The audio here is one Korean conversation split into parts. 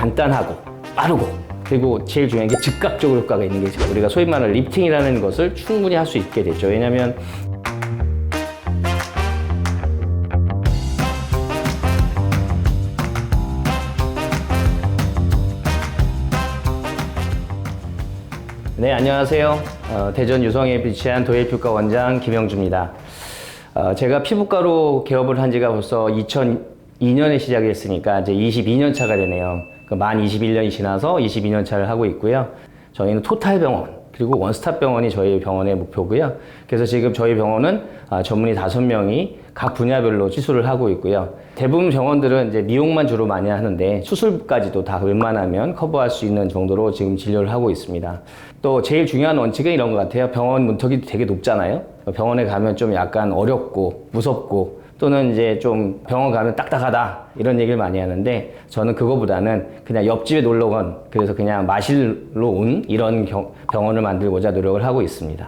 간단하고 빠르고, 그리고 제일 중요한 게 즉각적으로 효과가 있는 게 우리가 소위 말하는 리프팅이라는 것을 충분히 할 수 있게 됐죠. 왜냐하면 네, 안녕하세요. 대전 유성에 위치한 도예피부과 원장 김영주입니다. 제가 피부과로 개업을 한 지가 벌써 2002년에 시작했으니까 이제 22년 차가 되네요. 만 21년이 지나서 22년 차를 하고 있고요. 저희는 토탈병원, 그리고 원스톱 병원이 저희 병원의 목표고요. 그래서 지금 저희 병원은 전문의 5명이 각 분야별로 시술을 하고 있고요. 대부분 병원들은 이제 미용만 주로 많이 하는데 수술까지도 다 웬만하면 커버할 수 있는 정도로 지금 진료를 하고 있습니다. 또 제일 중요한 원칙은 이런 것 같아요. 병원 문턱이 되게 높잖아요. 병원에 가면 좀 약간 어렵고 무섭고, 또는 이제 좀 병원 가면 딱딱하다 이런 얘기를 많이 하는데, 저는 그거보다는 그냥 옆집에 놀러 간, 그래서 그냥 마실로 온 이런 병원을 만들고자 노력을 하고 있습니다.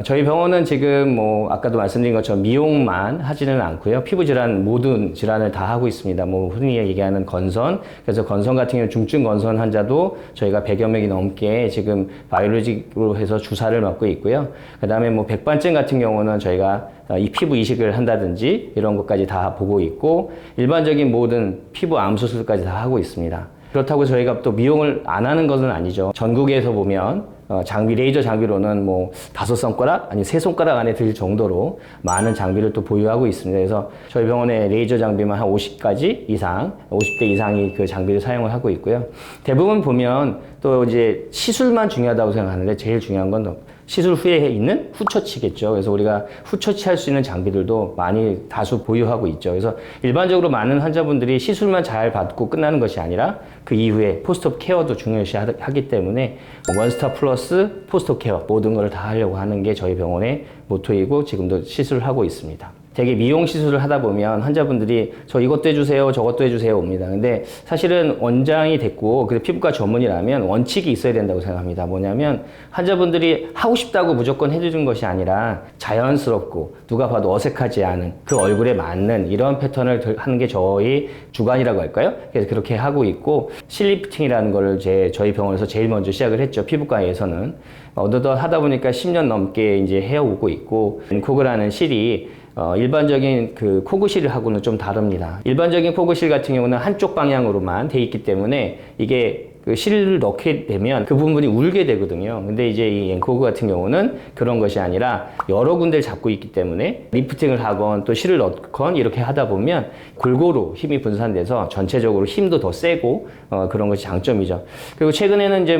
저희 병원은 지금 아까도 말씀드린 것처럼 미용만 하지는 않고요. 피부 질환, 모든 질환을 다 하고 있습니다. 흔히 얘기하는 건선, 그래서 건선 같은 경우는 중증 건선 환자도 저희가 100여 명이 넘게 지금 바이오로직으로 해서 주사를 맞고 있고요. 그 다음에 백반증 같은 경우는 저희가 이 피부 이식을 한다든지 이런 것까지 다 보고 있고, 일반적인 모든 피부 암 수술까지 다 하고 있습니다. 그렇다고 저희가 또 미용을 안 하는 것은 아니죠. 전국에서 보면 장비, 레이저 장비로는 5손가락, 아니 3손가락 안에 들 정도로 많은 장비를 또 보유하고 있습니다. 그래서 저희 병원에 레이저 장비만 한 50가지 이상, 50대 이상이 그 장비를 사용을 하고 있고요. 대부분 보면 또 이제 시술만 중요하다고 생각하는데, 제일 중요한 건 시술 후에 있는 후처치겠죠. 그래서 우리가 후처치할 수 있는 장비들도 많이 다수 보유하고 있죠. 그래서 일반적으로 많은 환자분들이 시술만 잘 받고 끝나는 것이 아니라 그 이후에 포스트업 케어도 중요시 하기 때문에 원스톱 플러스 포스트업 케어 모든 걸 다 하려고 하는 게 저희 병원의 모토이고, 지금도 시술을 하고 있습니다. 되게 미용 시술을 하다 보면 환자분들이 저 이것도 해주세요, 저것도 해주세요 옵니다. 근데 사실은 원장이 됐고 그래서 피부과 전문이라면 원칙이 있어야 된다고 생각합니다. 뭐냐면 환자분들이 하고 싶다고 무조건 해주는 것이 아니라 자연스럽고 누가 봐도 어색하지 않은 그 얼굴에 맞는 이런 패턴을 하는 게 저희 주관이라고 할까요? 그래서 그렇게 하고 있고, 실리프팅이라는 거를 저희 병원에서 제일 먼저 시작을 했죠. 피부과에서는 어느덧 하다 보니까 10년 넘게 이제 해오고 있고, 엔코그라는 실이 일반적인 그 코그실하고는 좀 다릅니다. 일반적인 코그실 같은 경우는 한쪽 방향으로만 돼 있기 때문에 이게 그 실을 넣게 되면 그 부분이 울게 되거든요. 근데 이제 이 엔코그 같은 경우는 그런 것이 아니라 여러 군데를 잡고 있기 때문에 리프팅을 하건 또 실을 넣건 이렇게 하다 보면 골고루 힘이 분산돼서 전체적으로 힘도 더 세고 그런 것이 장점이죠. 그리고 최근에는 이제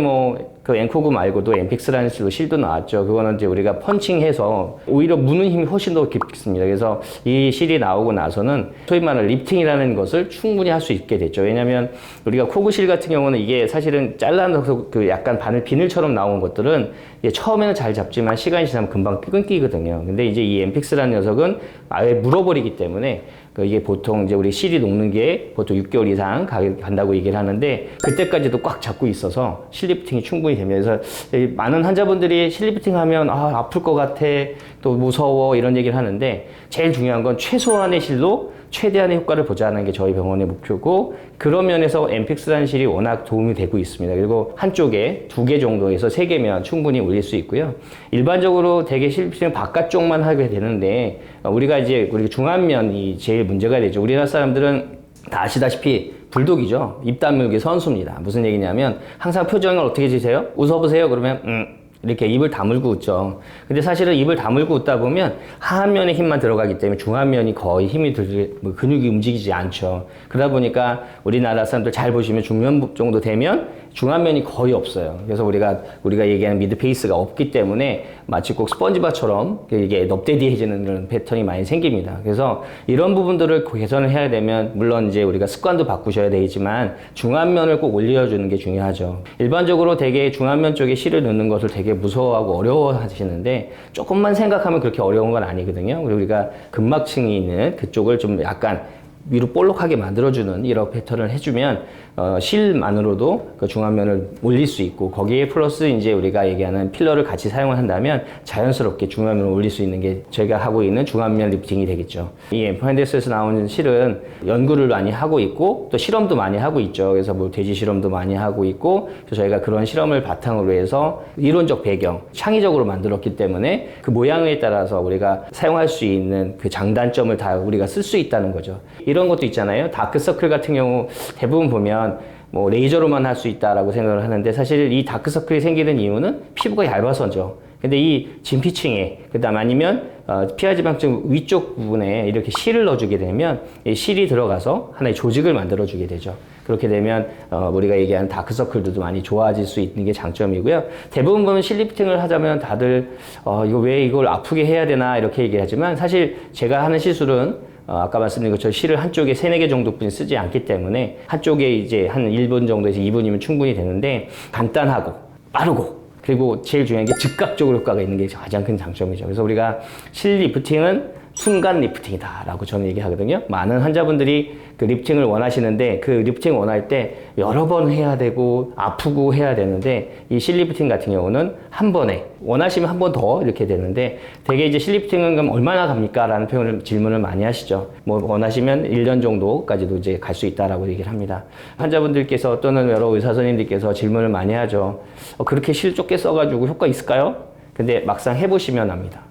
그 엔코그 말고도 엠픽스라는 실도 나왔죠. 그거는 이제 우리가 펀칭해서 오히려 무는 힘이 훨씬 더 깊습니다. 그래서 이 실이 나오고 나서는 소위 말하는 리프팅이라는 것을 충분히 할 수 있게 됐죠. 왜냐하면 우리가 코그실 같은 경우는 이게 사실은 잘라서 그 약간 비늘처럼 나온 것들은 처음에는 잘 잡지만 시간이 지나면 금방 끊기거든요. 근데 이제 이 엠픽스라는 녀석은 아예 물어버리기 때문에 이게 보통 이제 우리 실이 녹는 게 보통 6개월 이상 간다고 얘기를 하는데, 그때까지도 꽉 잡고 있어서 실리프팅이 충분히 됩니다. 그래서 많은 환자분들이 실리프팅 하면 아플 것 같아, 또 무서워 이런 얘기를 하는데, 제일 중요한 건 최소한의 실로 최대한의 효과를 보자는 게 저희 병원의 목표고, 그런 면에서 엠픽스라는 실이 워낙 도움이 되고 있습니다. 그리고 한쪽에 2개 정도에서 3개면 충분히 올릴 수 있고요. 일반적으로 대개 실리프팅은 바깥쪽만 하게 되는데, 우리 중안면이 제일 문제가 되죠. 우리나라 사람들은 다 아시다시피 불독이죠. 입 다물기 선수입니다. 무슨 얘기냐면 항상 표정을 어떻게 지세요? 웃어보세요. 그러면 이렇게 입을 다물고 웃죠. 근데 사실은 입을 다물고 웃다 보면 하안면에 힘만 들어가기 때문에 중안면이 거의 힘이 근육이 움직이지 않죠. 그러다 보니까 우리나라 사람들 잘 보시면 중면 정도 되면 중안면이 거의 없어요. 그래서 우리가 얘기하는 미드페이스가 없기 때문에 마치 꼭 스펀지밥처럼 이게 넙대대해지는 그런 패턴이 많이 생깁니다. 그래서 이런 부분들을 개선을 해야 되면, 물론 이제 우리가 습관도 바꾸셔야 되지만 중안면을 꼭 올려주는 게 중요하죠. 일반적으로 되게 중안면 쪽에 실을 넣는 것을 되게 무서워하고 어려워하시는데, 조금만 생각하면 그렇게 어려운 건 아니거든요. 그리고 우리가 근막층이 있는 그쪽을 좀 약간 위로 볼록하게 만들어주는 이런 패턴을 해주면 실만으로도 그 중안면을 올릴 수 있고 거기에 플러스 이제 우리가 얘기하는 필러를 같이 사용을 한다면 자연스럽게 중안면을 올릴 수 있는 게 저희가 하고 있는 중안면 리프팅이 되겠죠. 이 엠퍼핸드스에서 나오는 실은 연구를 많이 하고 있고 또 실험도 많이 하고 있죠. 그래서 뭐 돼지 실험도 많이 하고 있고 그래서 저희가 그런 실험을 바탕으로 해서 이론적 배경, 창의적으로 만들었기 때문에 그 모양에 따라서 우리가 사용할 수 있는 그 장단점을 다 우리가 쓸 수 있다는 거죠. 이런 것도 있잖아요. 다크서클 같은 경우 대부분 보면 뭐 레이저로만 할 수 있다라고 생각을 하는데 사실 이 다크서클이 생기는 이유는 피부가 얇아서죠. 근데 이 진피층에 그다음 아니면 피하지방층 위쪽 부분에 이렇게 실을 넣어주게 되면 이 실이 들어가서 하나의 조직을 만들어주게 되죠. 그렇게 되면 우리가 얘기하는 다크서클들도 많이 좋아질 수 있는 게 장점이고요. 대부분 보면 실 리프팅을 하자면 다들 이거 왜 이걸 아프게 해야 되나 이렇게 얘기하지만 사실 제가 하는 시술은 아까 말씀드린 것처럼 실을 한쪽에 3, 4개 정도뿐이 쓰지 않기 때문에 한쪽에 이제 한 1분 정도에서 2분이면 충분히 되는데 간단하고 빠르고 그리고 제일 중요한 게 즉각적으로 효과가 있는 게 가장 큰 장점이죠. 그래서 우리가 실 리프팅은 순간 리프팅이다 라고 저는 얘기하거든요. 많은 환자분들이 그 리프팅을 원하시는데 그 리프팅을 원할 때 여러 번 해야 되고 아프고 해야 되는데 이 실 리프팅 같은 경우는 한 번에 원하시면 한 번 더 이렇게 되는데 되게 이제 실 리프팅은 그럼 얼마나 갑니까? 라는 질문을 많이 하시죠. 뭐 원하시면 1년 정도까지도 이제 갈 수 있다라고 얘기를 합니다. 환자분들께서 또는 여러 의사 선생님들께서 질문을 많이 하죠. 그렇게 실 좁게 써가지고 효과 있을까요? 근데 막상 해보시면 압니다.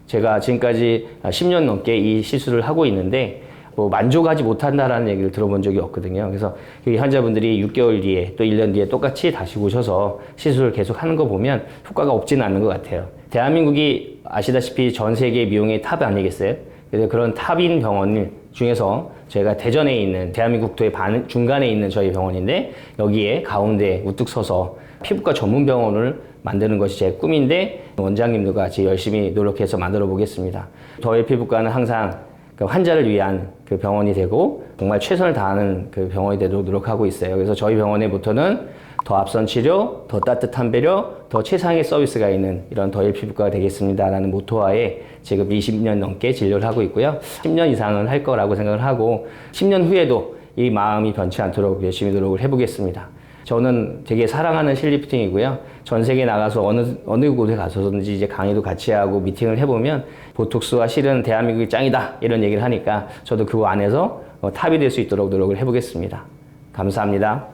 제가 지금까지 10년 넘게 이 시술을 하고 있는데 뭐 만족하지 못한다라는 얘기를 들어본 적이 없거든요. 그래서 이 환자분들이 6개월 뒤에 또 1년 뒤에 똑같이 다시 오셔서 시술을 계속 하는 거 보면 효과가 없지는 않는 것 같아요. 대한민국이 아시다시피 전 세계 미용의 탑 아니겠어요? 그래서 그런 탑인 병원 중에서 저희가 대전에 있는 대한민국도의 중간에 있는 저희 병원인데 여기에 가운데 우뚝 서서 피부과 전문 병원을 만드는 것이 제 꿈인데 원장님들과 같이 열심히 노력해서 만들어 보겠습니다. 더일 피부과는 항상 그 환자를 위한 그 병원이 되고 정말 최선을 다하는 그 병원이 되도록 노력하고 있어요. 그래서 저희 병원의 모토는 더 앞선 치료, 더 따뜻한 배려, 더 최상의 서비스가 있는 이런 더일 피부과가 되겠습니다라는 모토하에 지금 20년 넘게 진료를 하고 있고요. 10년 이상은 할 거라고 생각을 하고 10년 후에도 이 마음이 변치 않도록 열심히 노력을 해보겠습니다. 저는 되게 사랑하는 실 리프팅이고요. 전 세계 나가서 어느 곳에 가서든지 이제 강의도 같이 하고 미팅을 해보면 보톡스와 실은 대한민국이 짱이다 이런 얘기를 하니까 저도 그 안에서 탑이 될 수 있도록 노력을 해보겠습니다. 감사합니다.